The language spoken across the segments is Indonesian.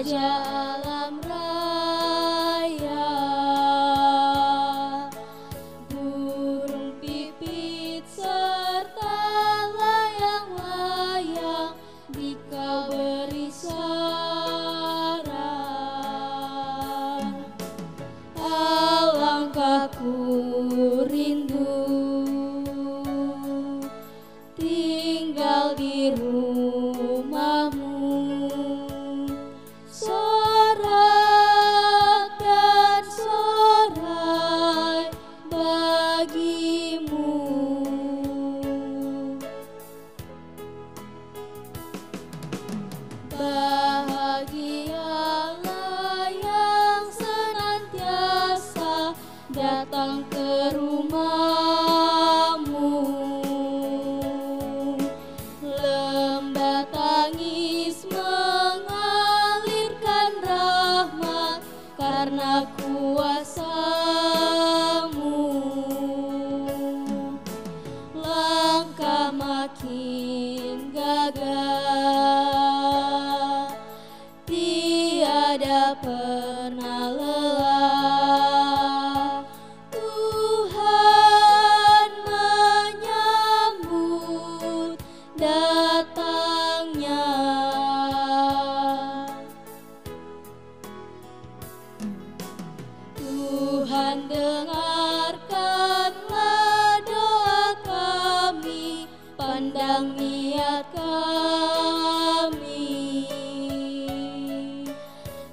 Raja alam raya, burung pipit serta layang-layang di kau beri suara. Alangkah ku rindu tinggal di rumahmu, sorak dan sorai bagimu. Bahagialah yang senantiasa datang ke rumahmu. Lembah tangis mengalirkan rahmat karena kuasa-Mu. Langkah makin gagah, tiada pernah lelah. Tuhan menyambut datangnya. Tuhan dengarkanlah doa kami, pandang niat kami.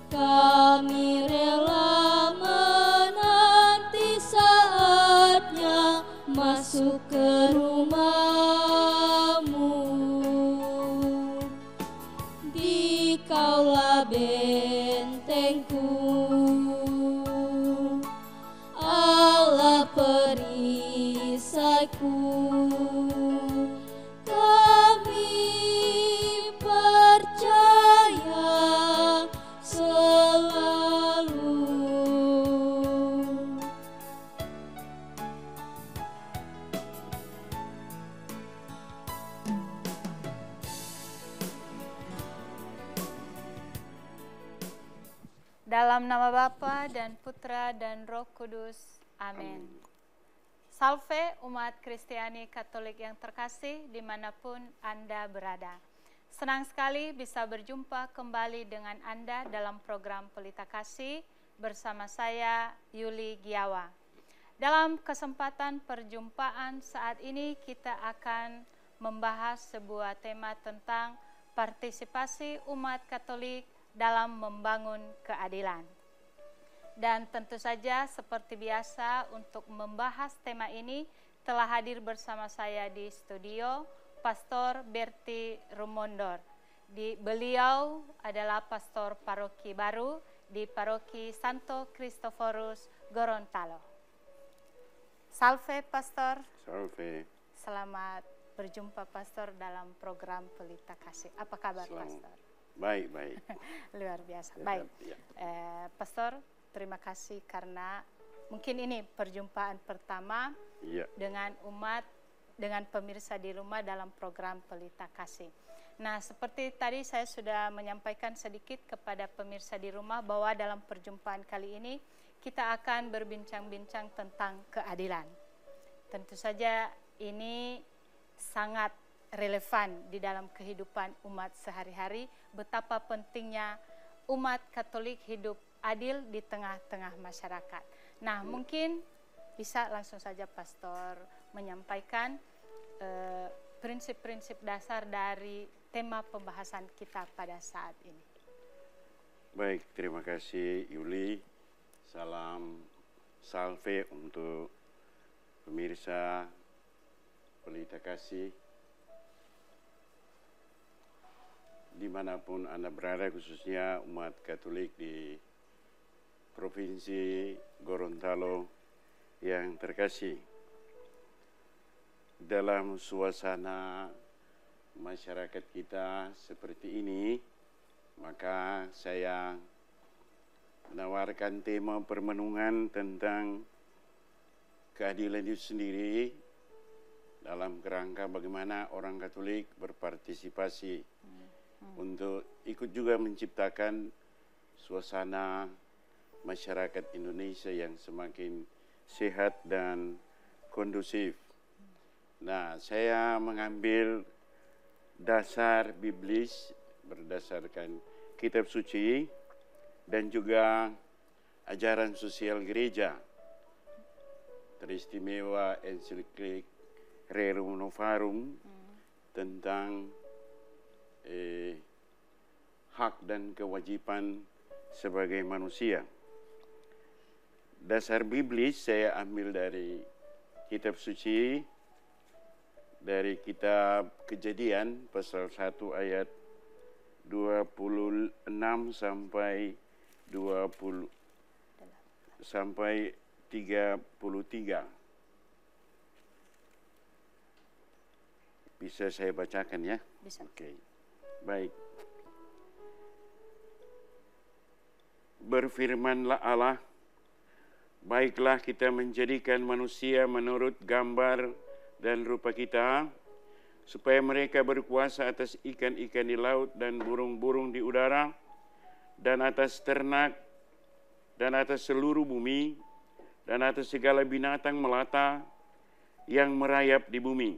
Kami rela menanti saatnya masuk ke rumah-Mu. Dikaulah bentengku, Allah perisaiku. Kami percaya selalu. Dalam nama Bapa dan Putra dan Roh Kudus. Amin. Salve umat Kristiani Katolik yang terkasih dimanapun Anda berada. Senang sekali bisa berjumpa kembali dengan Anda dalam program Pelita Kasih bersama saya Yuli Giawa. Dalam kesempatan perjumpaan saat ini kita akan membahas sebuah tema tentang partisipasi umat Katolik dalam membangun keadilan. Dan tentu saja seperti biasa untuk membahas tema ini telah hadir bersama saya di studio Pastor Berti Rumondor. Beliau adalah pastor paroki baru di Paroki Santo Kristoforus Gorontalo. Salve Pastor. Salve. Selamat berjumpa Pastor dalam program Pelita Kasih. Apa kabar Pastor? Baik, baik. Luar biasa. Ya, baik. ya. Pastor, terima kasih karena mungkin ini perjumpaan pertama dengan umat, dengan pemirsa di rumah dalam program Pelita Kasih. Nah, seperti tadi saya sudah menyampaikan sedikit kepada pemirsa di rumah bahwa dalam perjumpaan kali ini kita akan berbincang-bincang tentang keadilan. Tentu saja ini sangat relevan di dalam kehidupan umat sehari-hari, betapa pentingnya umat Katolik hidup adil di tengah-tengah masyarakat. Nah, mungkin bisa langsung saja Pastor menyampaikan prinsip-prinsip dasar dari tema pembahasan kita pada saat ini. Baik, terima kasih Yuli. Salam salve untuk pemirsa Pelita Kasih dimanapun Anda berada, khususnya umat Katolik di Provinsi Gorontalo yang terkasih. Dalam suasana masyarakat kita seperti ini, maka saya menawarkan tema permenungan tentang keadilan itu sendiri dalam kerangka bagaimana orang Katolik berpartisipasi untuk ikut juga menciptakan suasana masyarakat Indonesia yang semakin sehat dan kondusif. Nah, saya mengambil dasar biblis berdasarkan kitab suci dan juga ajaran sosial gereja. Teristimewa ensiklik Rerum Novarum tentang hak dan kewajiban sebagai manusia. Dasar biblis saya ambil dari kitab suci, dari kitab Kejadian pasal 1 ayat 26 sampai 33. Bisa saya bacakan ya? Bisa. Oke. Baik. Berfirmanlah Allah, baiklah kita menjadikan manusia menurut gambar dan rupa kita, supaya mereka berkuasa atas ikan-ikan di laut dan burung-burung di udara, dan atas ternak, dan atas seluruh bumi, dan atas segala binatang melata yang merayap di bumi.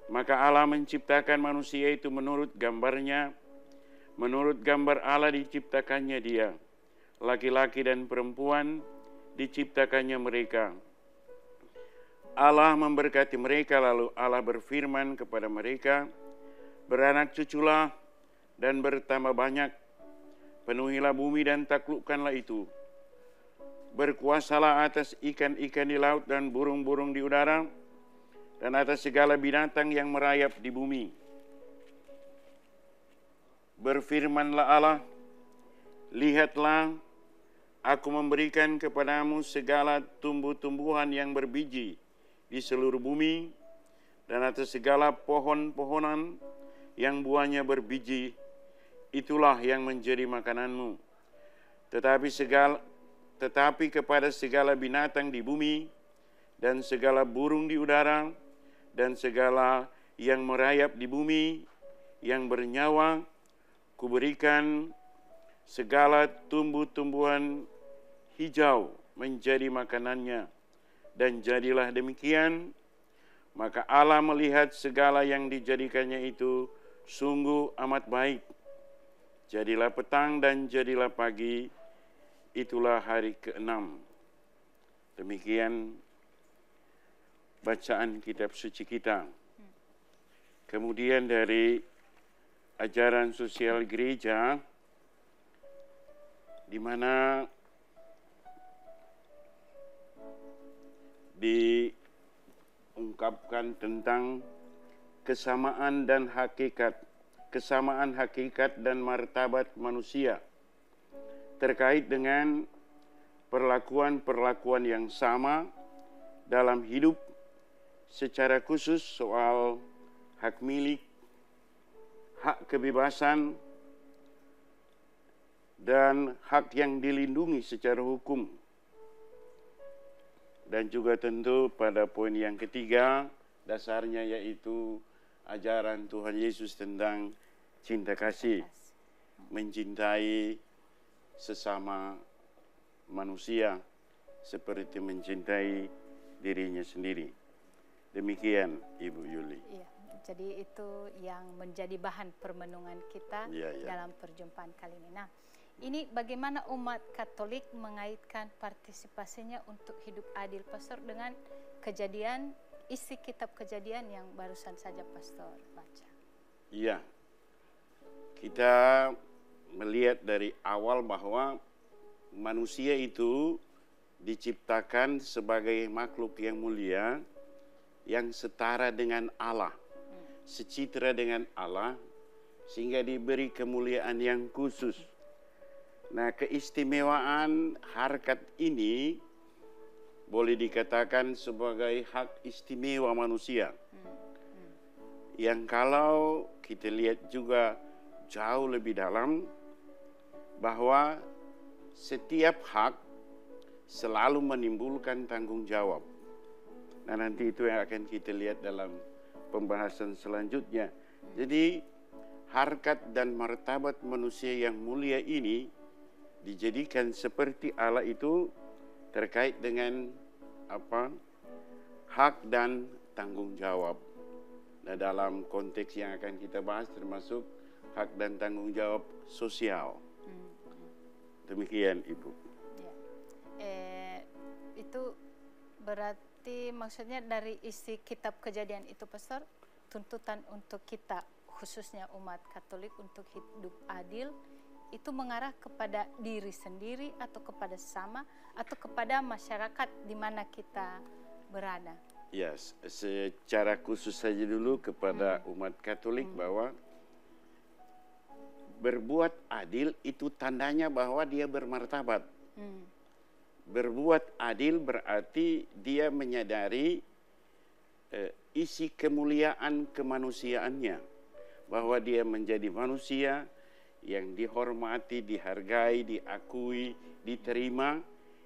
Maka Allah menciptakan manusia itu menurut gambarnya, menurut gambar Allah diciptakannya dia. Laki-laki dan perempuan diciptakannya mereka. Allah memberkati mereka, lalu Allah berfirman kepada mereka, beranak cuculah dan bertambah banyak, penuhilah bumi dan taklukkanlah itu. Berkuasalah atas ikan-ikan di laut dan burung-burung di udara, dan atas segala binatang yang merayap di bumi. Berfirmanlah Allah, lihatlah, aku memberikan kepadamu segala tumbuh-tumbuhan yang berbiji di seluruh bumi, dan atas segala pohon-pohonan yang buahnya berbiji, itulah yang menjadi makananmu. Tetapi kepada segala binatang di bumi, dan segala burung di udara, dan segala yang merayap di bumi, yang bernyawa, kuberikan segala tumbuh-tumbuhan hijau menjadi makanannya. Dan jadilah demikian. Maka Allah melihat segala yang dijadikannya itu sungguh amat baik. Jadilah petang dan jadilah pagi, itulah hari ke-6. Demikian bacaan kitab suci kita. Kemudian dari ajaran sosial gereja, di mana diungkapkan tentang kesamaan hakikat dan martabat manusia terkait dengan perlakuan-perlakuan yang sama dalam hidup, secara khusus soal hak milik, hak kebebasan, dan hak yang dilindungi secara hukum. Dan juga tentu pada poin yang ketiga, dasarnya yaitu ajaran Tuhan Yesus tentang cinta kasih, mencintai sesama manusia seperti mencintai dirinya sendiri. Demikian Ibu Yuli. Iya, jadi itu yang menjadi bahan permenungan kita dalam perjumpaan kali ini. Nah, ini bagaimana umat Katolik mengaitkan partisipasinya untuk hidup adil, Pastor, dengan Kejadian, isi kitab Kejadian yang barusan saja Pastor baca. Iya, kita melihat dari awal bahwa manusia itu diciptakan sebagai makhluk yang mulia, yang setara dengan Allah, secitra dengan Allah, sehingga diberi kemuliaan yang khusus. Nah, keistimewaan harkat ini boleh dikatakan sebagai hak istimewa manusia. Yang kalau kita lihat juga jauh lebih dalam, bahwa setiap hak selalu menimbulkan tanggung jawab. Nah, nanti itu yang akan kita lihat dalam pembahasan selanjutnya. Jadi, harkat dan martabat manusia yang mulia ini dijadikan seperti Allah itu terkait dengan apa? Hak dan tanggung jawab. Nah, dalam konteks yang akan kita bahas termasuk hak dan tanggung jawab sosial. Demikian, Ibu. Ya. Itu berarti maksudnya dari isi kitab Kejadian itu, Pastor, tuntutan untuk kita khususnya umat Katolik untuk hidup adil itu mengarah kepada diri sendiri atau kepada sesama atau kepada masyarakat di mana kita berada. Yes, secara khusus saja dulu kepada umat Katolik bahwa berbuat adil itu tandanya bahwa dia bermartabat. Berbuat adil berarti dia menyadari isi kemuliaan kemanusiaannya, bahwa dia menjadi manusia yang dihormati, dihargai, diakui, diterima,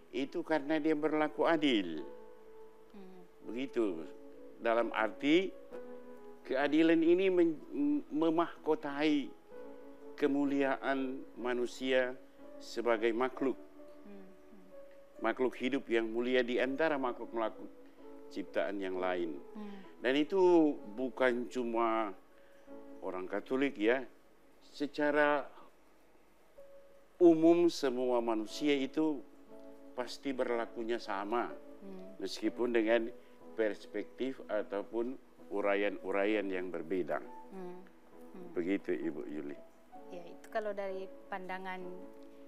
itu karena dia berlaku adil. Begitu, dalam arti keadilan ini memahkotai kemuliaan manusia sebagai makhluk hidup yang mulia di antara makhluk-makhluk ciptaan yang lain. Dan itu bukan cuma orang Katolik ya, secara umum semua manusia itu pasti berlakunya sama, meskipun dengan perspektif ataupun uraian-uraian yang berbeda. Begitu, Ibu Yuli. Ya, itu kalau dari pandangan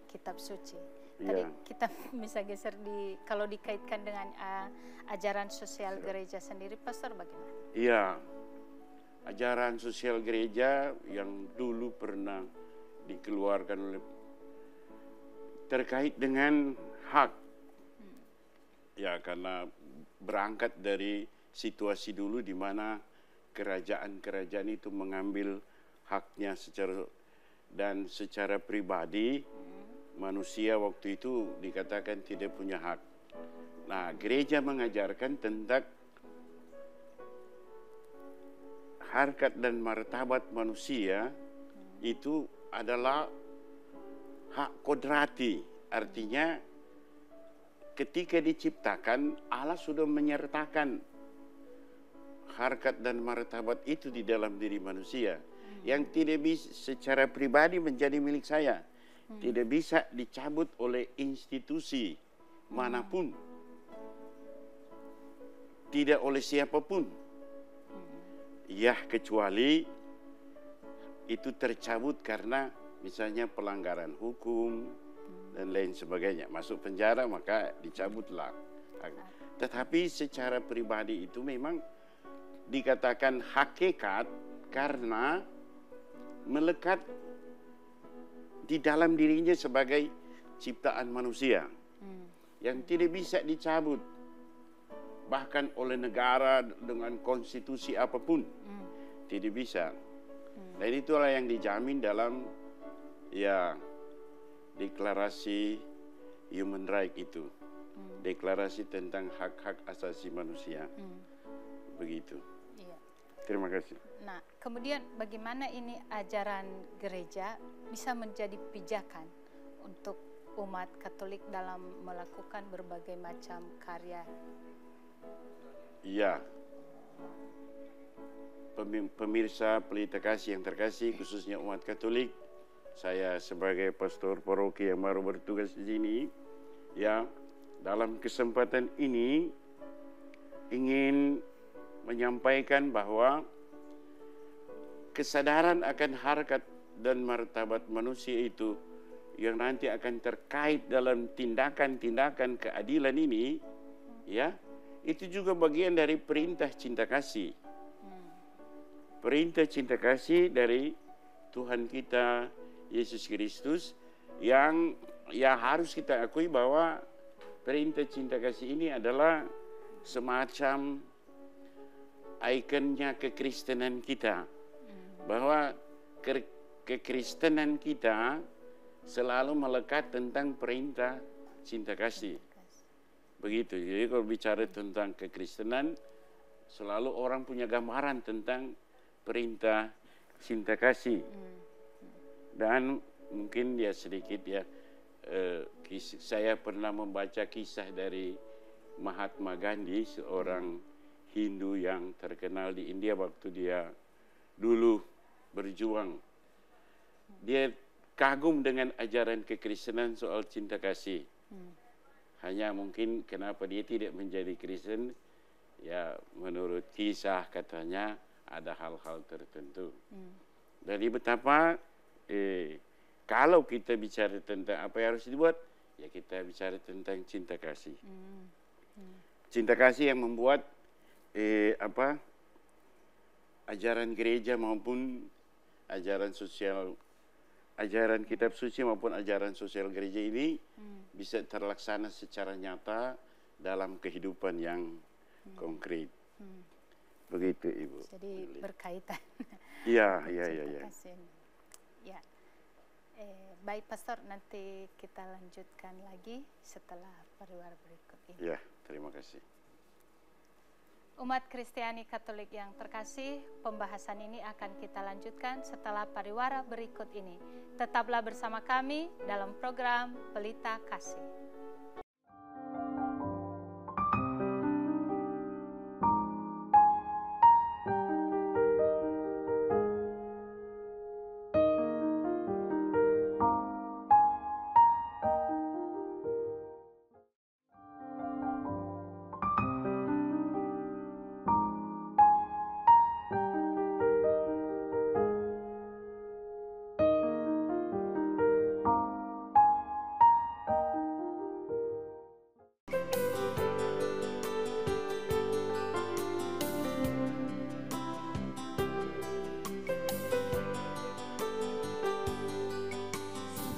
kitab suci. Tadi kita bisa geser kalau dikaitkan dengan ajaran sosial gereja sendiri, Pastor, bagaimana? Iya, ajaran sosial gereja yang dulu pernah dikeluarkan oleh terkait dengan hak. Ya, karena berangkat dari situasi dulu di mana kerajaan-kerajaan itu mengambil haknya secara pribadi, manusia waktu itu dikatakan tidak punya hak. Nah, gereja mengajarkan tentang harkat dan martabat manusia itu adalah hak kodrati. Artinya ketika diciptakan, Allah sudah menyertakan harkat dan martabat itu di dalam diri manusia yang tidak bisa secara pribadi menjadi milik saya, tidak bisa dicabut oleh institusi manapun, tidak oleh siapapun, ya kecuali itu tercabut karena misalnya pelanggaran hukum dan lain sebagainya, masuk penjara maka dicabutlah. Tetapi secara pribadi itu memang dikatakan hakikat karena melekat di dalam dirinya sebagai ciptaan manusia yang tidak bisa dicabut bahkan oleh negara dengan konstitusi apapun, tidak bisa. Dan itulah yang dijamin dalam deklarasi human right itu, deklarasi tentang hak-hak asasi manusia. Begitu. Iya. Terima kasih. Nah, kemudian bagaimana ini ajaran gereja bisa menjadi pijakan untuk umat Katolik dalam melakukan berbagai macam karya? Iya. Pemirsa Pelita Kasih yang terkasih, khususnya umat Katolik, saya sebagai pastor paroki yang baru bertugas di sini, ya, dalam kesempatan ini ingin menyampaikan bahwa kesadaran akan harkat dan martabat manusia itu yang nanti akan terkait dalam tindakan-tindakan keadilan ini, ya, itu juga bagian dari perintah cinta kasih. Perintah cinta kasih dari Tuhan kita Yesus Kristus yang harus kita akui bahwa perintah cinta kasih ini adalah semacam ikonnya kekristenan kita. Bahwa kekristenan kita selalu melekat tentang perintah cinta kasih. Begitu. Jadi kalau bicara tentang kekristenan, selalu orang punya gambaran tentang perintah cinta kasih. Dan mungkin sedikit saya pernah membaca kisah dari Mahatma Gandhi, seorang Hindu yang terkenal di India waktu dia dulu berjuang. Dia kagum dengan ajaran kekristenan soal cinta kasih. Hanya mungkin kenapa dia tidak menjadi Kristen, ya menurut kisah katanya ada hal-hal tertentu. Dari betapa kalau kita bicara tentang apa yang harus dibuat, ya kita bicara tentang cinta kasih. Cinta kasih yang membuat ajaran gereja maupun ajaran sosial, ajaran kitab suci maupun ajaran sosial gereja ini bisa terlaksana secara nyata dalam kehidupan yang konkret. Begitu Ibu. Jadi berkaitan. Iya. Ya. Baik Pastor, nanti kita lanjutkan lagi setelah pariwara berikut ini. Ya, terima kasih. Umat Kristiani Katolik yang terkasih, pembahasan ini akan kita lanjutkan setelah pariwara berikut ini. Tetaplah bersama kami dalam program Pelita Kasih.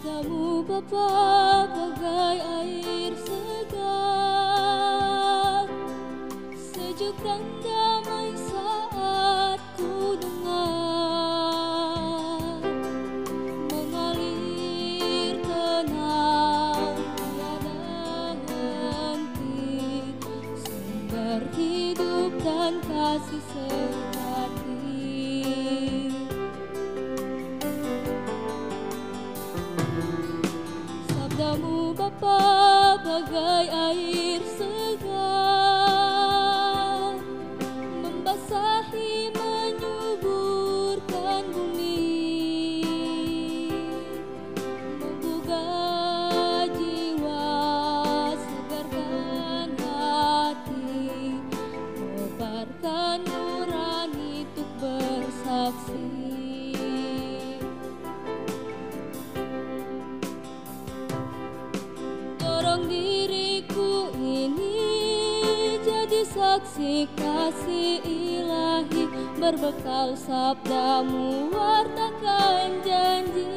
Sabdamu Bapa bagai air segar, sejuk dan damai saat ku dengar, mengalir tenang tiada henti, sumber hidup dan kasih sejati. Sabdamu Bapa bagai air segar, membasahi menyuburkan bumi, menggugah jiwa, segarkan hati, kobarkan nurani untuk bersaksi. Dorong diriku ini jadi saksi kasih ilahi, berbekal sabdamu wartakan janji.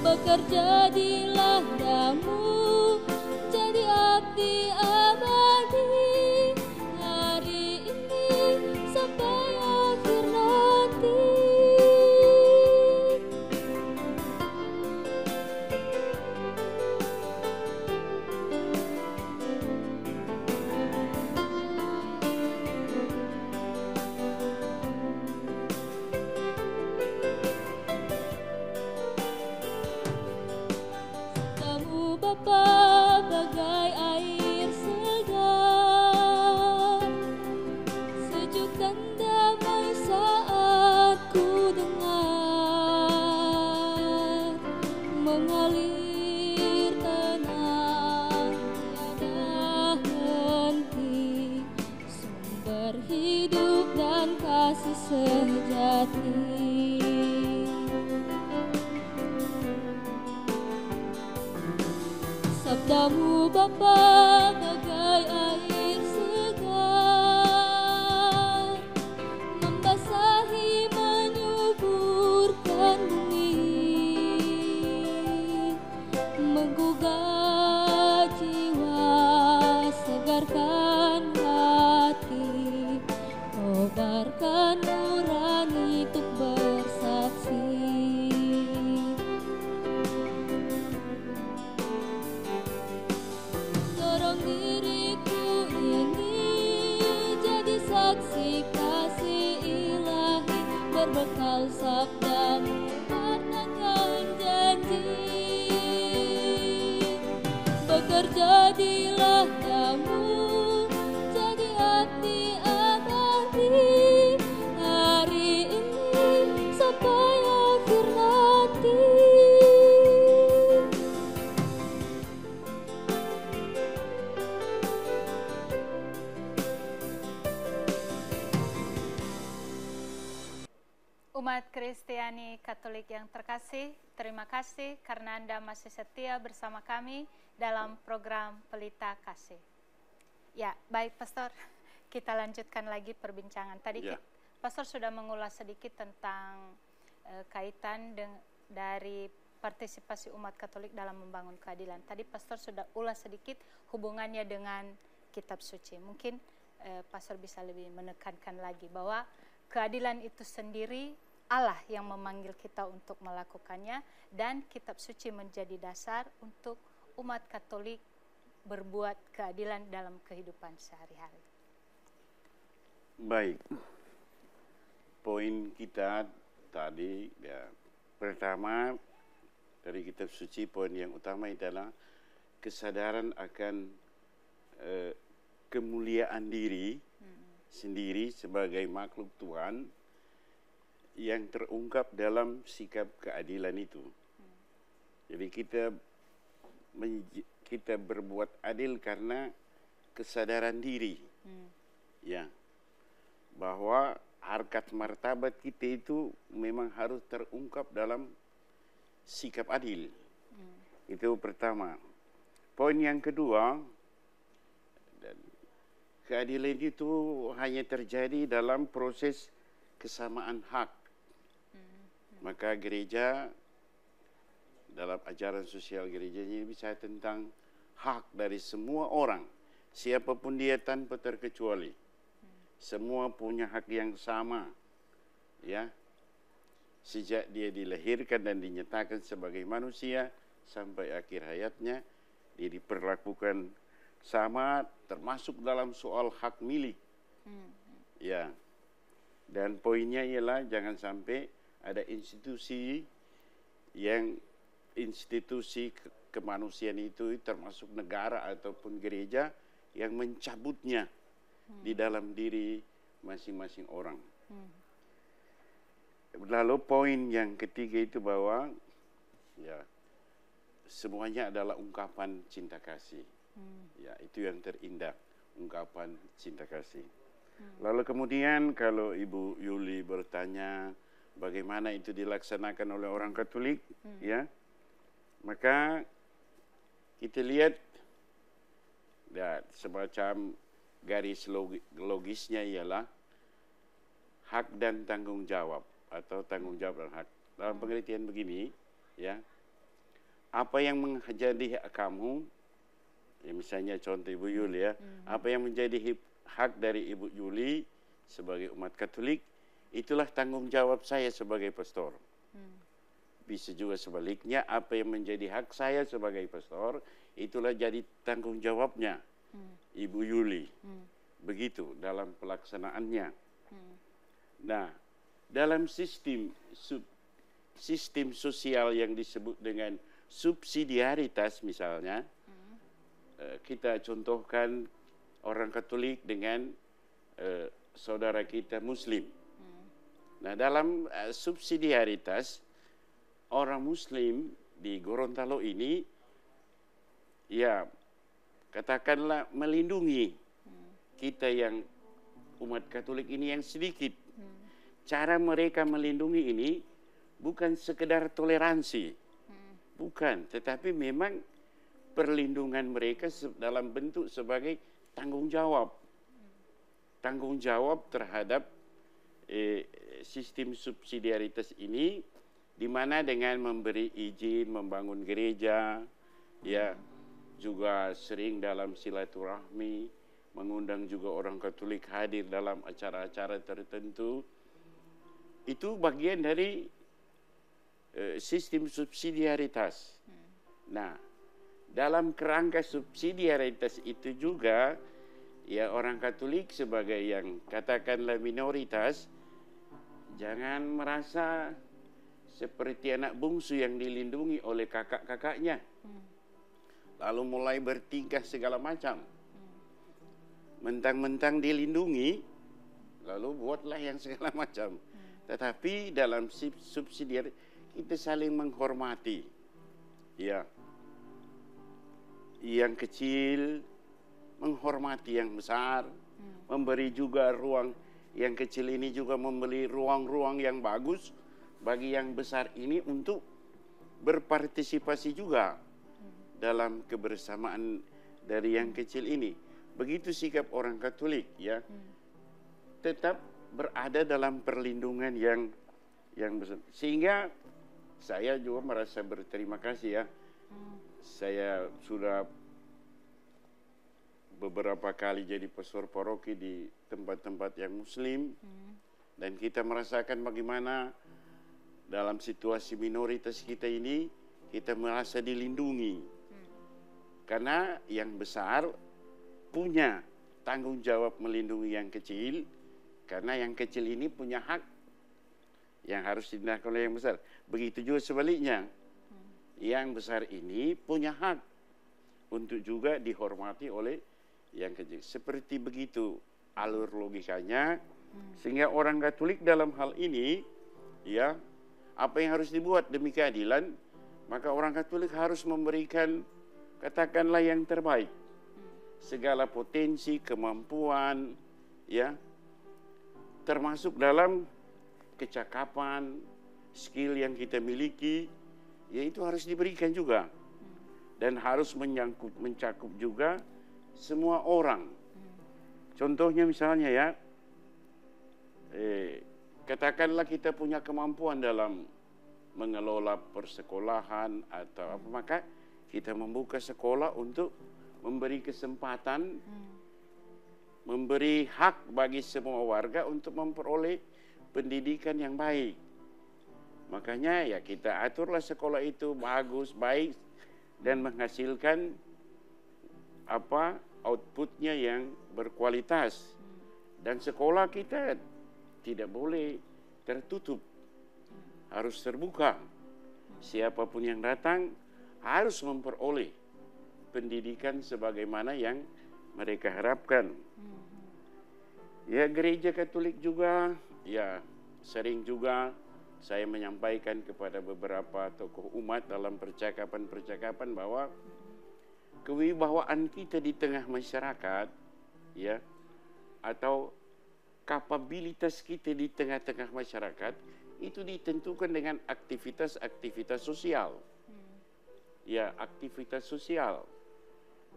Bekerja di ladangmu, jadi abdi abadi, hari ini sampai akhir nanti. Sabdamu Bapa bagai air segar, sejuk dan damai saat ku dengar, mengalir tenang tiada henti, sumber hidup dan kasih sejati. Sabdamu Bapa bagai air segar, membasahi menyuburkan bumi, menggugah jiwa, segarkan hati, kobarkan nurani untuk bersaksi. Dorong diriku ini jadi saksi kasih ilahi, berbekal sabdamu wartakan janji. Umat Kristiani Katolik yang terkasih, terima kasih karena Anda masih setia bersama kami dalam program Pelita Kasih. Ya, baik Pastor, kita lanjutkan lagi perbincangan. Tadi Pastor sudah mengulas sedikit tentang kaitan dari partisipasi umat Katolik dalam membangun keadilan. Tadi Pastor sudah ulas sedikit hubungannya dengan kitab suci. Mungkin Pastor bisa lebih menekankan lagi bahwa keadilan itu sendiri Allah yang memanggil kita untuk melakukannya, dan kitab suci menjadi dasar untuk umat Katolik berbuat keadilan dalam kehidupan sehari-hari. Baik, poin kita tadi ya, pertama dari kitab suci, poin yang utama adalah kesadaran akan kemuliaan diri sendiri sebagai makhluk Tuhan yang terungkap dalam sikap keadilan itu. Jadi kita berbuat adil karena kesadaran diri, ya, bahwa harkat martabat kita itu memang harus terungkap dalam sikap adil. Itu pertama. Poin yang kedua, keadilan itu hanya terjadi dalam proses kesamaan hak. Maka gereja, dalam ajaran sosial gerejanya bisa tentang hak dari semua orang, siapapun dia tanpa terkecuali. Semua punya hak yang sama, ya. Sejak dia dilahirkan dan dinyatakan sebagai manusia sampai akhir hayatnya, dia diperlakukan sama, termasuk dalam soal hak milik. Ya. Dan poinnya ialah jangan sampai ada institusi kemanusiaan itu, termasuk negara ataupun gereja, yang mencabutnya di dalam diri masing-masing orang. Lalu poin yang ketiga itu bahwa ya, semuanya adalah ungkapan cinta kasih. Ya, itu yang terindah, ungkapan cinta kasih. Lalu kemudian kalau Ibu Yuli bertanya bagaimana itu dilaksanakan oleh orang Katolik, ya, maka kita lihat ya, semacam garis logisnya ialah hak dan tanggung jawab, atau tanggung jawab dan hak. Dalam pengertian begini, ya, apa yang menjadi hak kamu, ya misalnya contoh Ibu Yuli, ya, apa yang menjadi hak dari Ibu Yuli sebagai umat Katolik, itulah tanggung jawab saya sebagai pastor. Bisa juga sebaliknya, apa yang menjadi hak saya sebagai pastor, itulah jadi tanggung jawabnya Ibu Yuli. Begitu dalam pelaksanaannya. Nah, dalam sistem sosial yang disebut dengan subsidiaritas misalnya, kita contohkan orang Katolik dengan saudara kita Muslim. Nah, dalam subsidiaritas, orang Muslim di Gorontalo ini, ya, katakanlah melindungi kita yang umat Katolik ini yang sedikit. Cara mereka melindungi ini bukan sekedar toleransi, bukan, tetapi memang perlindungan mereka dalam bentuk sebagai tanggung jawab. Tanggung jawab terhadap sistem subsidiaritas ini, di mana dengan memberi izin membangun gereja, ya, juga sering dalam silaturahmi, mengundang juga orang Katolik hadir dalam acara-acara tertentu. Itu bagian dari sistem subsidiaritas. Nah, dalam kerangka subsidiaritas itu juga, ya, orang Katolik sebagai yang katakanlah minoritas, jangan merasa seperti anak bungsu yang dilindungi oleh kakak-kakaknya, lalu mulai bertingkah segala macam. Mentang-mentang dilindungi, lalu buatlah yang segala macam. Tetapi dalam subsidiar kita saling menghormati, ya, yang kecil menghormati yang besar, memberi juga ruang yang kecil ini juga membeli ruang-ruang yang bagus bagi yang besar ini untuk berpartisipasi juga dalam kebersamaan dari yang kecil ini. Begitu sikap orang Katolik, ya. Tetap berada dalam perlindungan yang besar. Sehingga saya juga merasa berterima kasih, ya. Saya sudah beberapa kali jadi pastor paroki di tempat-tempat yang muslim, dan kita merasakan bagaimana dalam situasi minoritas kita ini kita merasa dilindungi. Karena yang besar punya tanggung jawab melindungi yang kecil, karena yang kecil ini punya hak yang harus ditindak oleh yang besar. Begitu juga sebaliknya, yang besar ini punya hak untuk juga dihormati oleh yang kecil. Seperti begitu alur logikanya, sehingga orang Katolik dalam hal ini, ya, apa yang harus dibuat demi keadilan, maka orang Katolik harus memberikan, katakanlah, yang terbaik. Segala potensi, kemampuan, ya, termasuk dalam kecakapan, skill yang kita miliki, ya itu harus diberikan juga. Dan harus mencakup juga semua orang. Contohnya misalnya, ya, katakanlah kita punya kemampuan dalam mengelola persekolahan atau apa, maka kita membuka sekolah untuk memberi kesempatan, memberi hak bagi semua warga untuk memperoleh pendidikan yang baik. Makanya ya kita aturlah sekolah itu bagus, baik, dan menghasilkan apa outputnya yang berkualitas. Dan sekolah kita tidak boleh tertutup, harus terbuka. Siapapun yang datang harus memperoleh pendidikan sebagaimana yang mereka harapkan. Ya, gereja Katolik juga, ya, sering juga saya menyampaikan kepada beberapa tokoh umat dalam percakapan-percakapan bahwa kewibawaan kita di tengah masyarakat, ya, atau kapabilitas kita di tengah-tengah masyarakat itu ditentukan dengan aktivitas-aktivitas sosial. Ya, aktivitas sosial.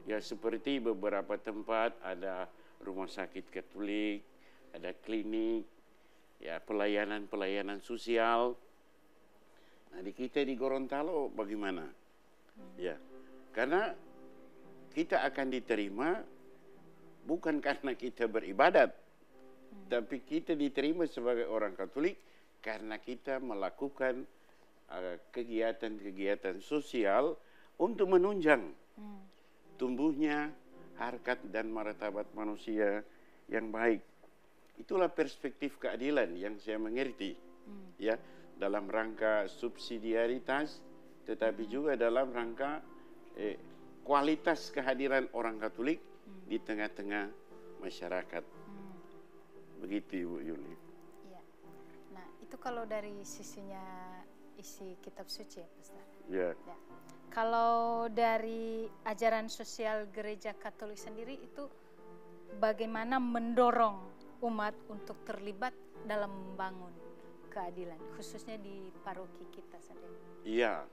Ya, seperti beberapa tempat ada rumah sakit Katolik, ada klinik, ya, pelayanan-pelayanan sosial. Nah, di kita di Gorontalo bagaimana? Ya, karena kita akan diterima bukan karena kita beribadat, tapi kita diterima sebagai orang Katolik karena kita melakukan kegiatan-kegiatan sosial untuk menunjang tumbuhnya harkat dan martabat manusia yang baik. Itulah perspektif keadilan yang saya mengerti, ya, dalam rangka subsidiaritas, tetapi juga dalam rangka kualitas kehadiran orang Katolik di tengah-tengah masyarakat. Begitu, Ibu Yuli. Ya. Nah, itu kalau dari sisinya isi kitab suci, ya, Pastor. Ya. Ya. Kalau dari ajaran sosial gereja Katolik sendiri itu bagaimana mendorong umat untuk terlibat dalam membangun keadilan, khususnya di paroki kita sendiri? Iya,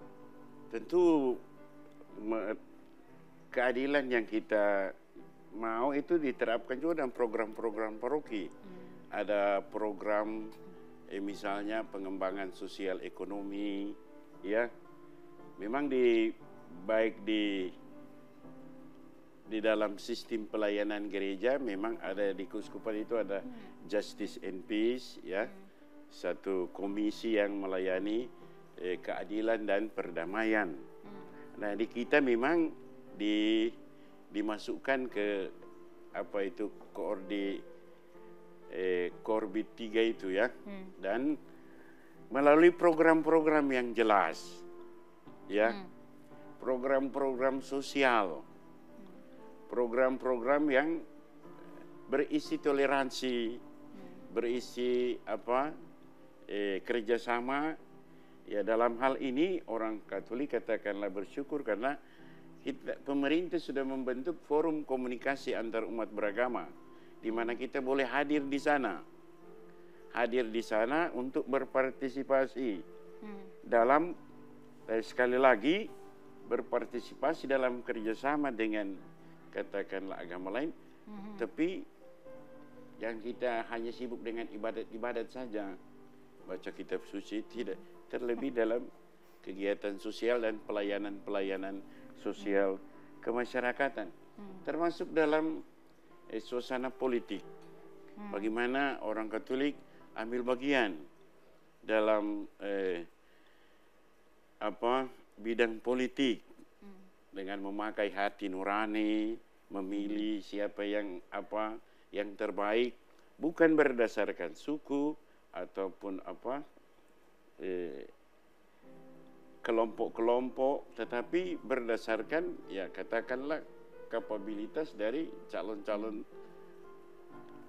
tentu keadilan yang kita mau itu diterapkan juga dalam program-program paroki. Ada program misalnya pengembangan sosial ekonomi, ya. Memang baik di dalam sistem pelayanan gereja memang ada di keuskupan itu ada Justice and Peace, ya. Satu komisi yang melayani keadilan dan perdamaian. Nah, di kita memang dimasukkan ke apa itu Korbit 3 itu, ya. Dan melalui program-program yang jelas, ya, program-program sosial, program-program yang berisi toleransi, berisi kerjasama. Ya, dalam hal ini orang Katolik katakanlah bersyukur karena pemerintah sudah membentuk forum komunikasi antar umat beragama, di mana kita boleh hadir di sana hadir di sana untuk berpartisipasi dalam sekali lagi berpartisipasi dalam kerjasama dengan katakanlah agama lain, tapi yang kita hanya sibuk dengan ibadat-ibadat saja, baca kitab suci, tidak, terlebih dalam kegiatan sosial dan pelayanan-pelayanan sosial kemasyarakatan, termasuk dalam suasana politik. Bagaimana orang Katolik ambil bagian dalam bidang politik dengan memakai hati nurani, memilih siapa yang terbaik, bukan berdasarkan suku ataupun kelompok-kelompok, tetapi berdasarkan ya katakanlah kapabilitas dari calon-calon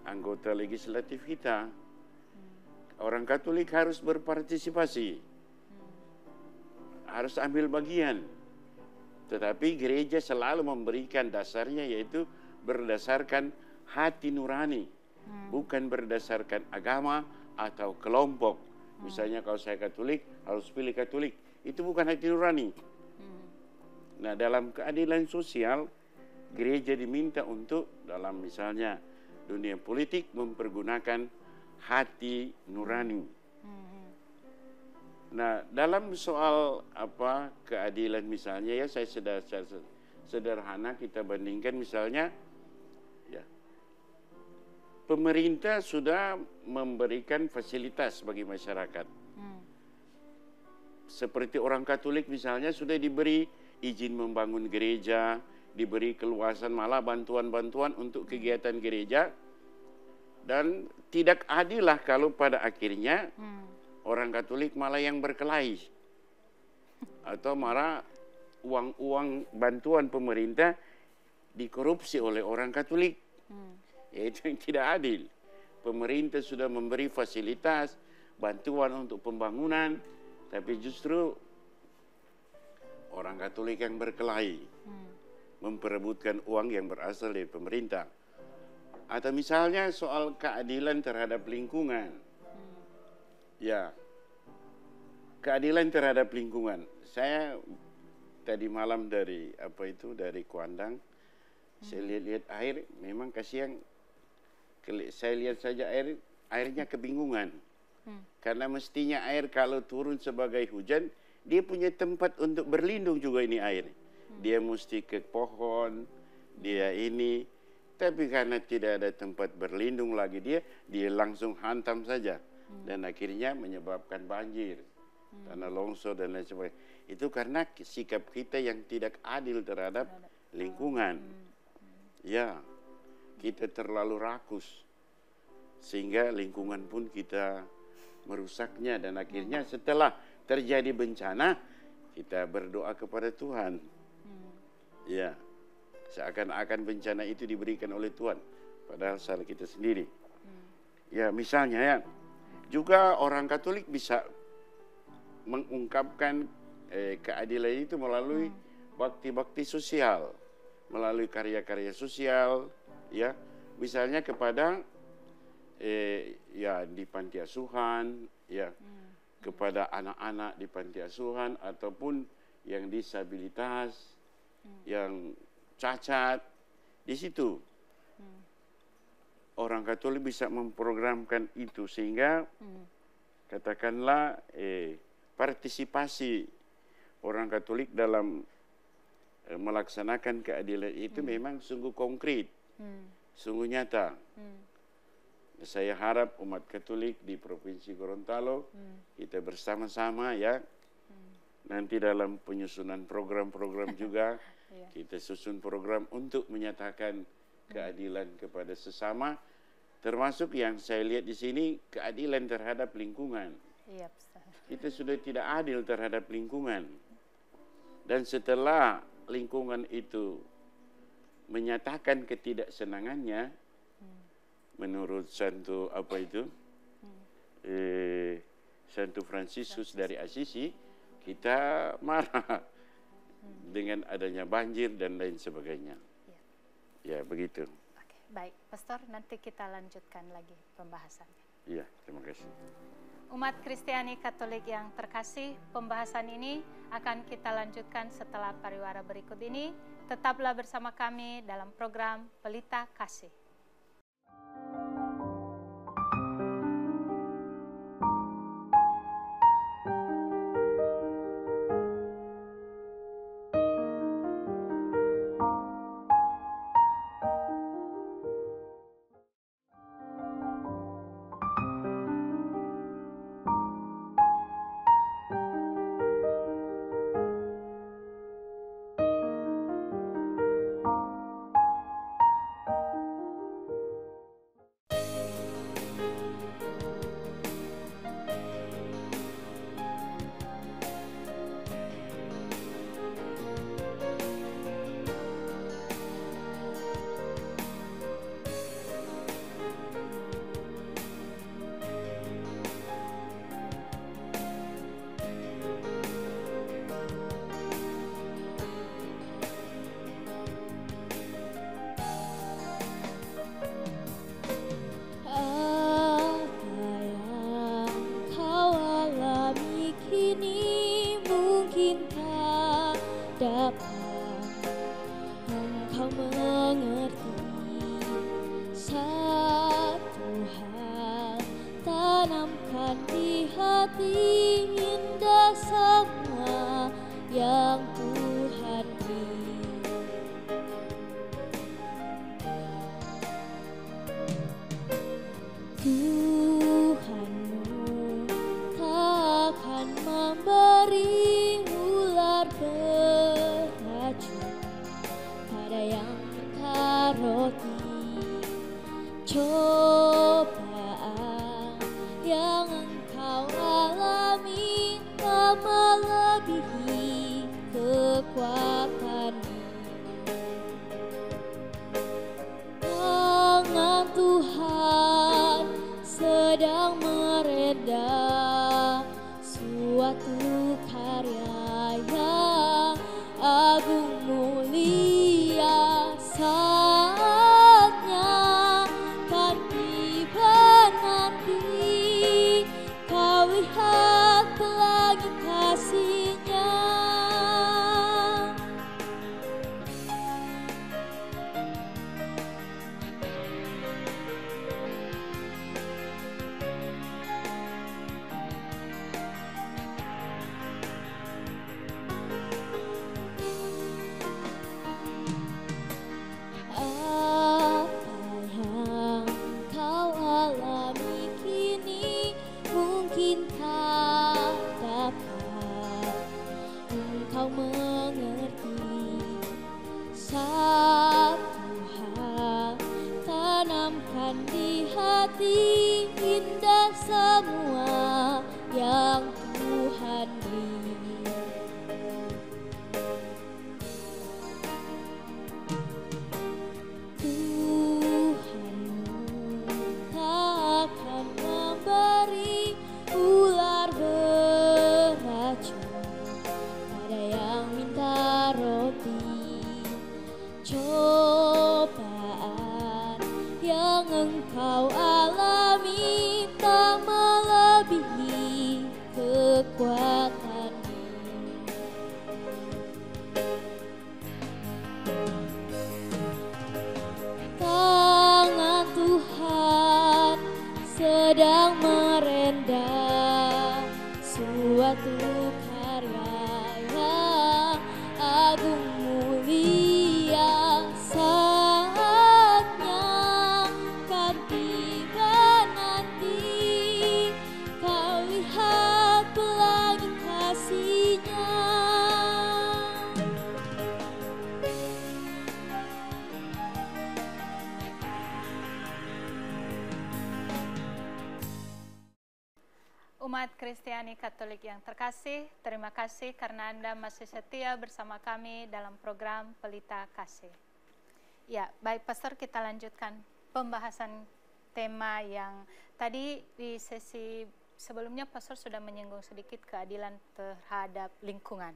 anggota legislatif kita. Orang Katolik harus berpartisipasi, harus ambil bagian. Tetapi gereja selalu memberikan dasarnya, yaitu berdasarkan hati nurani, bukan berdasarkan agama atau kelompok. Misalnya kalau saya Katolik, harus pilih Katolik. Itu bukan hati nurani. Nah, dalam keadilan sosial, gereja diminta untuk dalam misalnya dunia politik mempergunakan hati nurani. Nah, dalam soal keadilan misalnya ya, saya sederhana kita bandingkan misalnya ya, pemerintah sudah memberikan fasilitas bagi masyarakat. Seperti orang Katolik misalnya sudah diberi izin membangun gereja, diberi keluasan, malah bantuan-bantuan untuk kegiatan gereja. Dan tidak adil lah kalau pada akhirnya orang Katolik malah yang berkelahi, atau malah uang-uang bantuan pemerintah dikorupsi oleh orang Katolik. Itu yang tidak adil. Pemerintah sudah memberi fasilitas, bantuan untuk pembangunan, tapi justru orang Katolik yang berkelahi, memperebutkan uang yang berasal dari pemerintah. Atau misalnya soal keadilan terhadap lingkungan. Ya, keadilan terhadap lingkungan. Saya tadi malam dari dari Kuandang, saya lihat air, memang kasihan. Saya lihat saja airnya kebingungan. Karena mestinya air kalau turun sebagai hujan, dia punya tempat untuk berlindung juga ini air. Dia mesti ke pohon, dia ini. Tapi karena tidak ada tempat berlindung lagi dia langsung hantam saja. Dan akhirnya menyebabkan banjir, tanah longsor dan lain sebagainya. Itu karena sikap kita yang tidak adil terhadap lingkungan. Ya, kita terlalu rakus. Sehingga lingkungan pun kita merusaknya. Dan akhirnya setelah terjadi bencana, kita berdoa kepada Tuhan. Ya, seakan-akan bencana itu diberikan oleh Tuhan, padahal salah kita sendiri. Ya, misalnya ya, juga orang Katolik bisa mengungkapkan keadilan itu melalui bakti-bakti sosial, melalui karya-karya sosial, ya, misalnya kepada ya di panti asuhan, ya, kepada anak-anak di panti asuhan ataupun yang disabilitas, yang cacat, di situ orang Katolik bisa memprogramkan itu sehingga katakanlah partisipasi orang Katolik dalam melaksanakan keadilan itu memang sungguh konkret, sungguh nyata. Saya harap umat Katolik di Provinsi Gorontalo kita bersama-sama ya, nanti dalam penyusunan program-program juga kita susun program untuk menyatakan keadilan kepada sesama, termasuk yang saya lihat di sini keadilan terhadap lingkungan. Kita sudah tidak adil terhadap lingkungan. Dan setelah lingkungan itu menyatakan ketidaksenangannya, menurut Santo Santo Fransiskus dari Assisi, kita marah dengan adanya banjir dan lain sebagainya. Ya, begitu. Oke, baik, Pastor, nanti kita lanjutkan lagi pembahasannya. Iya, terima kasih. Umat Kristiani Katolik yang terkasih, pembahasan ini akan kita lanjutkan setelah pariwara berikut ini. Tetaplah bersama kami dalam program Pelita Kasih. Umat Kristiani Katolik yang terkasih, terima kasih karena Anda masih setia bersama kami dalam program Pelita Kasih. Ya, baik Pastor, kita lanjutkan pembahasan tema yang tadi di sesi sebelumnya Pastor sudah menyinggung sedikit keadilan terhadap lingkungan.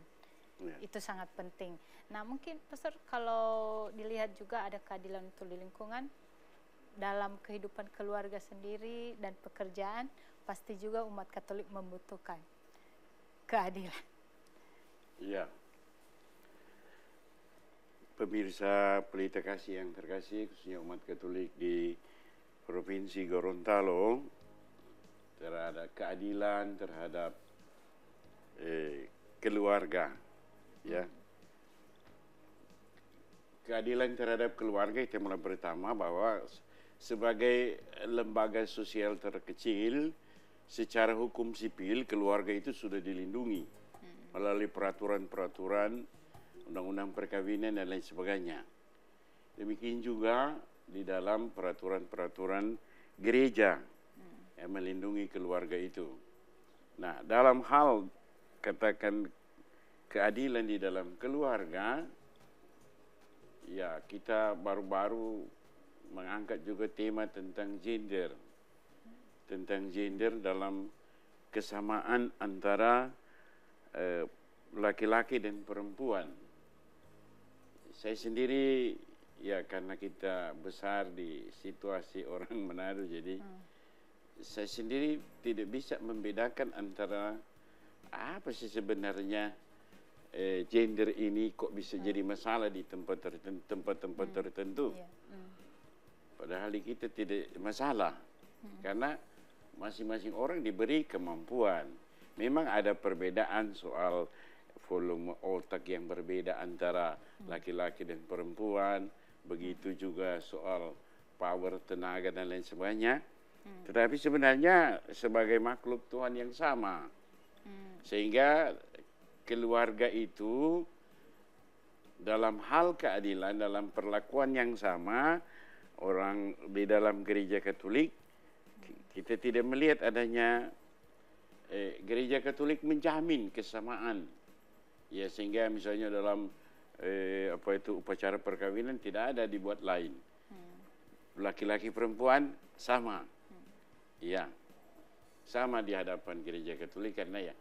Ya. Itu sangat penting. Nah, mungkin Pastor kalau dilihat juga ada keadilan untuk di lingkungan, dalam kehidupan keluarga sendiri dan pekerjaan, pasti juga umat Katolik membutuhkan keadilan. Ya. Pemirsa Pelita Kasih yang terkasih, khususnya umat Katolik di Provinsi Gorontalo, terhadap keadilan terhadap keluarga, ya. Keadilan terhadap keluarga itu mulai pertama bahwa sebagai lembaga sosial terkecil, secara hukum sipil keluarga itu sudah dilindungi melalui peraturan-peraturan undang-undang perkawinan dan lain sebagainya. Demikian juga di dalam peraturan-peraturan gereja yang melindungi keluarga itu. Nah, dalam hal katakan keadilan di dalam keluarga, ya kita baru-baru mengangkat juga tema tentang gender. Tentang gender dalam kesamaan antara laki-laki dan perempuan. Saya sendiri, ya karena kita besar di situasi orang Manado, jadi saya sendiri tidak bisa membedakan antara apa sih sebenarnya gender ini kok bisa jadi masalah di tempat-tempat tertentu. Padahal kita tidak masalah, karena masing-masing orang diberi kemampuan. Memang ada perbedaan soal volume otak yang berbeda antara laki-laki dan perempuan, begitu juga soal power, tenaga dan lain sebagainya. Tetapi sebenarnya sebagai makhluk Tuhan yang sama, sehingga keluarga itu dalam hal keadilan, dalam perlakuan yang sama, orang di dalam gereja Katolik kita tidak melihat adanya gereja Katolik menjamin kesamaan. Ya, sehingga misalnya dalam upacara perkawinan tidak ada dibuat lain. Laki-laki perempuan sama. Ya. Sama di hadapan gereja Katolik, karena ya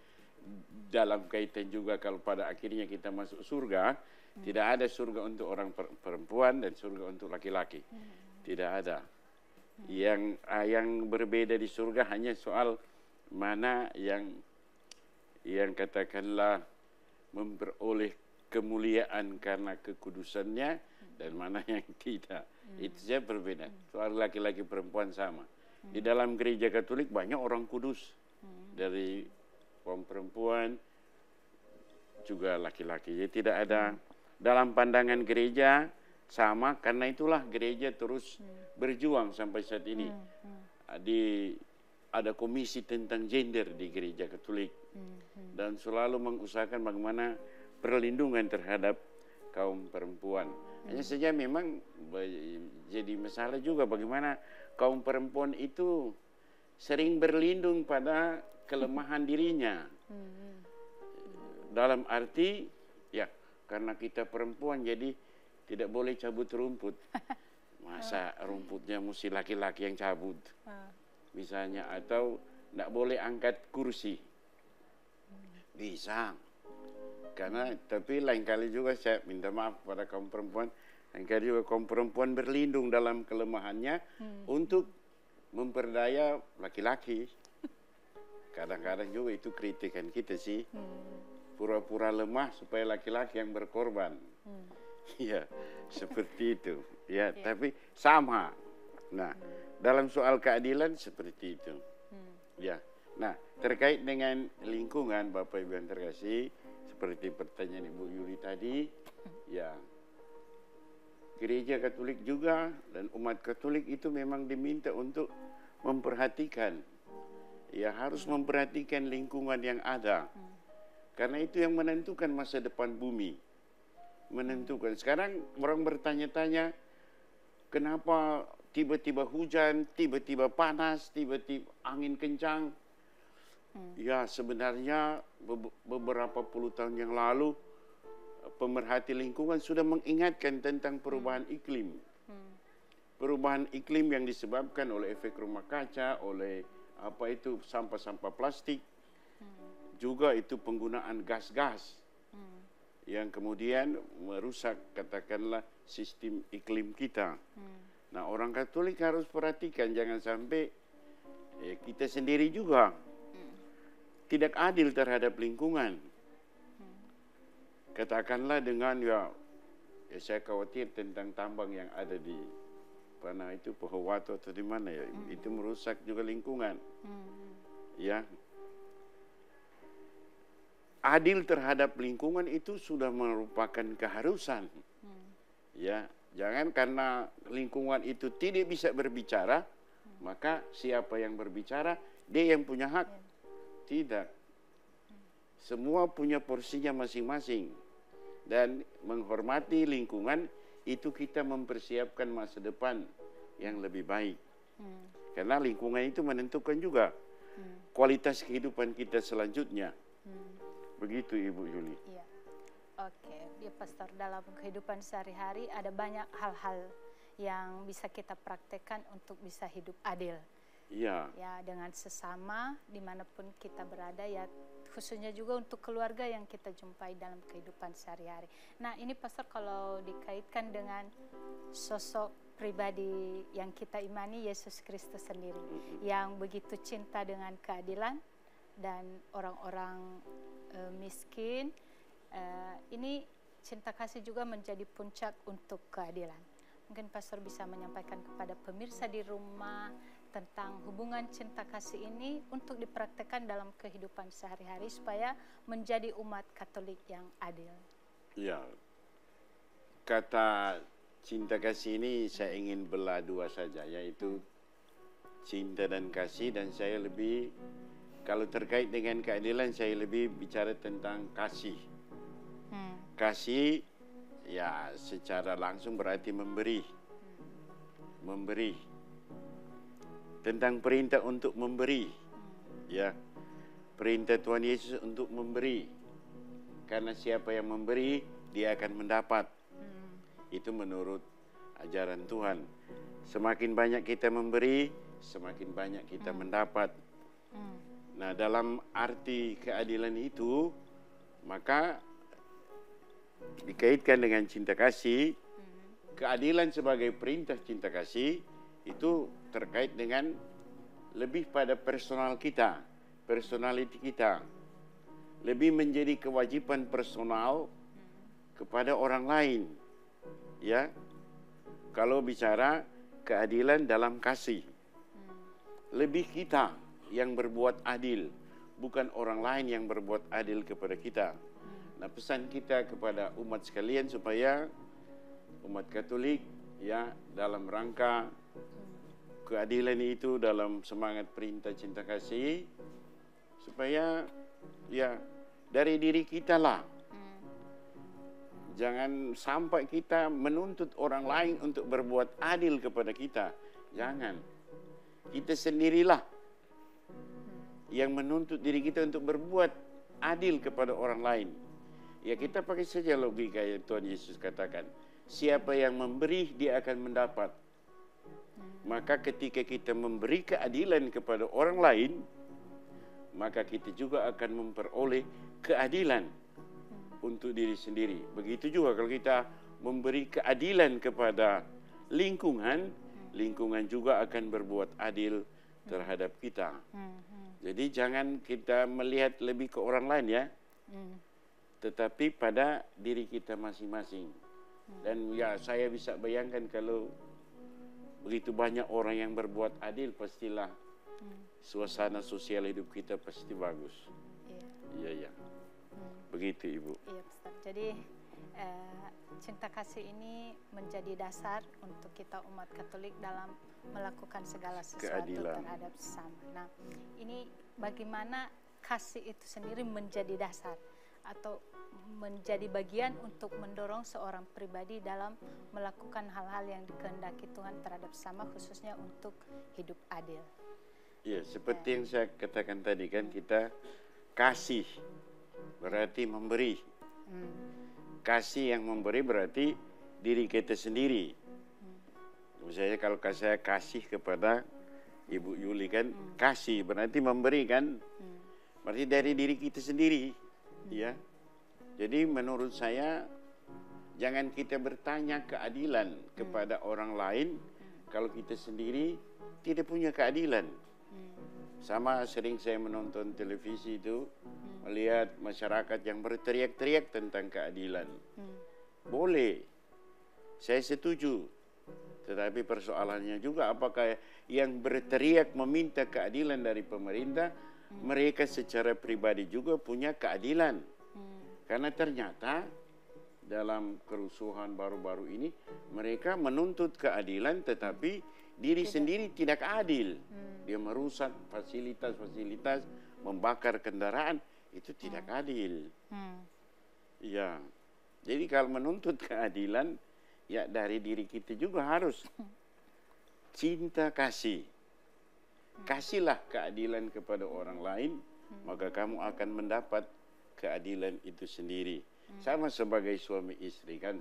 dalam kaitan juga kalau pada akhirnya kita masuk surga, tidak ada surga untuk orang perempuan dan surga untuk laki-laki. Tidak ada. Yang berbeda di surga hanya soal mana yang katakanlah memperoleh kemuliaan karena kekudusannya dan mana yang tidak. Itu saja berbeda. Soal laki-laki perempuan sama. Di dalam gereja Katolik banyak orang kudus, dari kaum perempuan juga laki-laki. Jadi tidak ada dalam pandangan gereja sama, karena itulah gereja terus berjuang sampai saat ini. Ada komisi tentang gender di gereja Katolik dan selalu mengusahakan bagaimana perlindungan terhadap kaum perempuan. Hanya saja memang jadi masalah juga bagaimana kaum perempuan itu sering berlindung pada kelemahan dirinya. Dalam arti, ya karena kita perempuan jadi tidak boleh cabut rumput. Masa rumputnya mesti laki-laki yang cabut? Misalnya, atau tidak boleh angkat kursi. Bisa. Karena, tapi lain kali juga saya minta maaf pada kaum perempuan, lain kali juga kaum perempuan berlindung dalam kelemahannya untuk memperdaya laki-laki. Kadang-kadang juga itu kritikan kita sih. Pura-pura lemah supaya laki-laki yang berkorban. Ya, seperti itu. Ya, tapi sama. Nah, dalam soal keadilan seperti itu. Ya. Nah, terkait dengan lingkungan, Bapak Ibu yang terkasih, seperti pertanyaan Ibu Yuli tadi, ya, gereja Katolik juga dan umat Katolik itu memang diminta untuk memperhatikan, ya harus memperhatikan lingkungan yang ada, karena itu yang menentukan masa depan bumi, menentukan. Sekarang orang bertanya-tanya, kenapa tiba-tiba hujan, tiba-tiba panas, tiba-tiba angin kencang? Ya, sebenarnya beberapa puluh tahun yang lalu pemerhati lingkungan sudah mengingatkan tentang perubahan iklim. Perubahan iklim yang disebabkan oleh efek rumah kaca, oleh sampah-sampah plastik, juga itu penggunaan gas-gas yang kemudian merusak katakanlah sistem iklim kita. Nah, orang Katolik harus perhatikan jangan sampai kita sendiri juga tidak adil terhadap lingkungan. Katakanlah dengan saya khawatir tentang tambang yang ada di mana itu Pohuwato atau di mana ya, itu merusak juga lingkungan. Ya. Adil terhadap lingkungan itu sudah merupakan keharusan. Ya, jangan karena lingkungan itu tidak bisa berbicara, maka siapa yang berbicara, dia yang punya hak. Tidak. Semua punya porsinya masing-masing. Dan menghormati lingkungan, itu kita mempersiapkan masa depan yang lebih baik. Karena lingkungan itu menentukan juga kualitas kehidupan kita selanjutnya. Begitu Ibu Yuli. Iya. Oke, ya Pastor, dalam kehidupan sehari-hari ada banyak hal-hal yang bisa kita praktekkan untuk bisa hidup adil. Iya. Ya, dengan sesama dimanapun kita berada, ya khususnya juga untuk keluarga yang kita jumpai dalam kehidupan sehari-hari. Nah, ini Pastor, kalau dikaitkan dengan sosok pribadi yang kita imani, Yesus Kristus sendiri, yang begitu cinta dengan keadilan dan orang-orang miskin, ini cinta kasih juga menjadi puncak untuk keadilan. Mungkin Pastor bisa menyampaikan kepada pemirsa di rumah tentang hubungan cinta kasih ini untuk dipraktekkan dalam kehidupan sehari-hari supaya menjadi umat Katolik yang adil. Ya, kata cinta kasih ini saya ingin belah dua saja, yaitu cinta dan kasih, dan saya lebih, kalau terkait dengan keadilan, saya lebih bicara tentang kasih. Kasih, ya secara langsung berarti memberi. Memberi. Tentang perintah untuk memberi. Ya, perintah Tuhan Yesus untuk memberi. Karena siapa yang memberi, dia akan mendapat. Itu menurut ajaran Tuhan. Semakin banyak kita memberi, semakin banyak kita mendapat. Nah, dalam arti keadilan itu, maka dikaitkan dengan cinta kasih. Keadilan sebagai perintah cinta kasih itu terkait dengan lebih pada personal kita, personality kita. Lebih menjadi kewajiban personal kepada orang lain. Ya. Kalau bicara keadilan dalam kasih. Lebih kita yang berbuat adil, bukan orang lain yang berbuat adil kepada kita. Nah, pesan kita kepada umat sekalian supaya umat Katolik ya dalam rangka keadilan itu, dalam semangat perintah cinta kasih, supaya ya dari diri kita lah. Jangan sampai kita menuntut orang lain untuk berbuat adil kepada kita. Jangan. Kita sendirilah yang menuntut diri kita untuk berbuat adil kepada orang lain. Ya, kita pakai saja logika yang Tuhan Yesus katakan. Siapa yang memberi, dia akan mendapat. Maka ketika kita memberi keadilan kepada orang lain, maka kita juga akan memperoleh keadilan untuk diri sendiri. Begitu juga kalau kita memberi keadilan kepada lingkungan, lingkungan juga akan berbuat adil terhadap kita. Jadi jangan kita melihat lebih ke orang lain ya, tetapi pada diri kita masing-masing. Dan ya saya bisa bayangkan kalau begitu banyak orang yang berbuat adil, pastilah suasana sosial hidup kita pasti bagus. Iya. Begitu Ibu. Iya Ustaz. Jadi cinta kasih ini menjadi dasar untuk kita umat Katolik dalam melakukan segala sesuatu keadilan terhadap sesama. Nah, ini bagaimana kasih itu sendiri menjadi dasar atau menjadi bagian untuk mendorong seorang pribadi dalam melakukan hal-hal yang dikehendaki Tuhan terhadap sesama, khususnya untuk hidup adil. Ya, seperti yang saya katakan tadi kan, kita kasih berarti memberi. Kasih yang memberi berarti diri kita sendiri. Misalnya kalau saya kasih kepada Ibu Yuli kan, kasih berarti memberi kan, berarti dari diri kita sendiri. Ya. Jadi menurut saya jangan kita bertanya keadilan kepada orang lain kalau kita sendiri tidak punya keadilan. Sama sering saya menonton televisi itu, melihat masyarakat yang berteriak-teriak tentang keadilan. Boleh, saya setuju. Tetapi persoalannya juga apakah yang berteriak meminta keadilan dari pemerintah, mereka secara pribadi juga punya keadilan. Karena ternyata dalam kerusuhan baru-baru ini, mereka menuntut keadilan tetapi diri sendiri tidak adil. Dia merusak fasilitas-fasilitas, membakar kendaraan, itu tidak adil. Ya, jadi kalau menuntut keadilan, ya dari diri kita juga harus cinta kasih. Kasihlah keadilan kepada orang lain, maka kamu akan mendapat keadilan itu sendiri. Sama sebagai suami istri kan.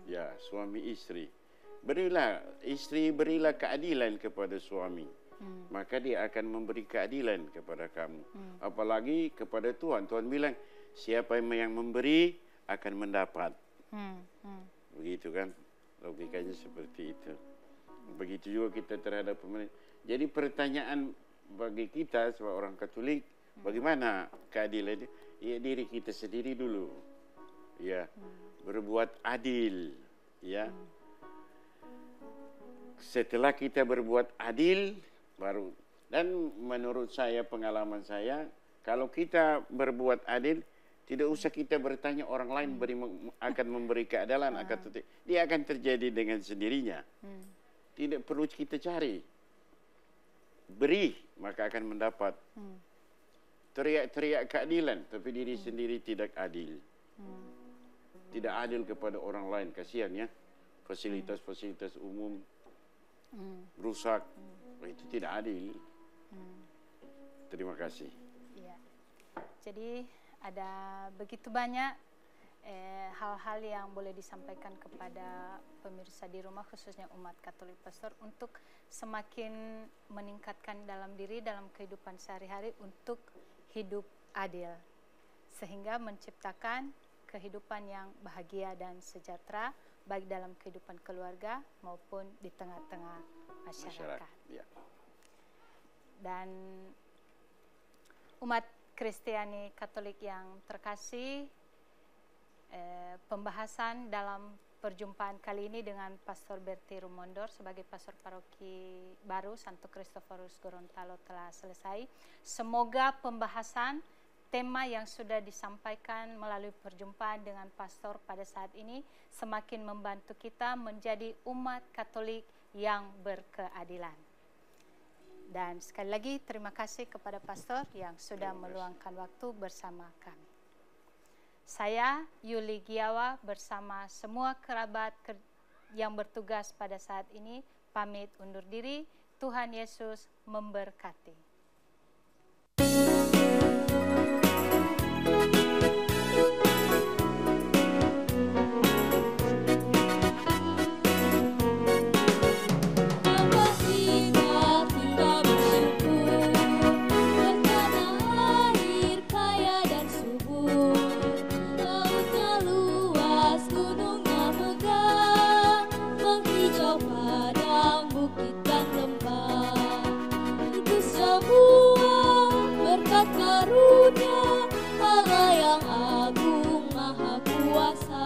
Ya, suami istri. Berilah keadilan kepada suami. Maka dia akan memberi keadilan kepada kamu. Apalagi kepada Tuhan. Tuhan bilang, siapa yang memberi akan mendapat. Begitu kan, logikanya seperti itu. Begitu juga kita terhadap pemerintah. Jadi pertanyaan bagi kita sebagai orang Katolik, bagaimana keadilan itu? Ya diri kita sendiri dulu. Ya, berbuat adil. Ya. Setelah kita berbuat adil, baru. Dan menurut saya, pengalaman saya, kalau kita berbuat adil, tidak usah kita bertanya orang lain akan memberi keadilan, dia akan terjadi dengan sendirinya. Tidak perlu kita cari. Beri, maka akan mendapat. Teriak-teriak keadilan, tapi diri sendiri tidak adil. Tidak adil kepada orang lain, kasihan ya. Fasilitas-fasilitas umum rusak, itu tidak adil. Terima kasih. Ya. Jadi ada begitu banyak hal-hal yang boleh disampaikan kepada pemirsa di rumah, khususnya umat Katolik Pastor, untuk semakin meningkatkan dalam diri, dalam kehidupan sehari-hari untuk hidup adil, sehingga menciptakan kehidupan yang bahagia dan sejahtera, baik dalam kehidupan keluarga maupun di tengah-tengah masyarakat. Ya. Dan umat Kristiani Katolik yang terkasih, pembahasan dalam perjumpaan kali ini dengan Pastor Berti Rumondor sebagai pastor paroki baru Santo Kristoforus Gorontalo telah selesai. Semoga pembahasan tema yang sudah disampaikan melalui perjumpaan dengan pastor pada saat ini semakin membantu kita menjadi umat Katolik yang berkeadilan. Dan sekali lagi terima kasih kepada pastor yang sudah meluangkan waktu bersama kami. Saya Yuli Giawa bersama semua kerabat yang bertugas pada saat ini pamit undur diri. Tuhan Yesus memberkati. Berkat karunia Allah yang agung maha kuasa.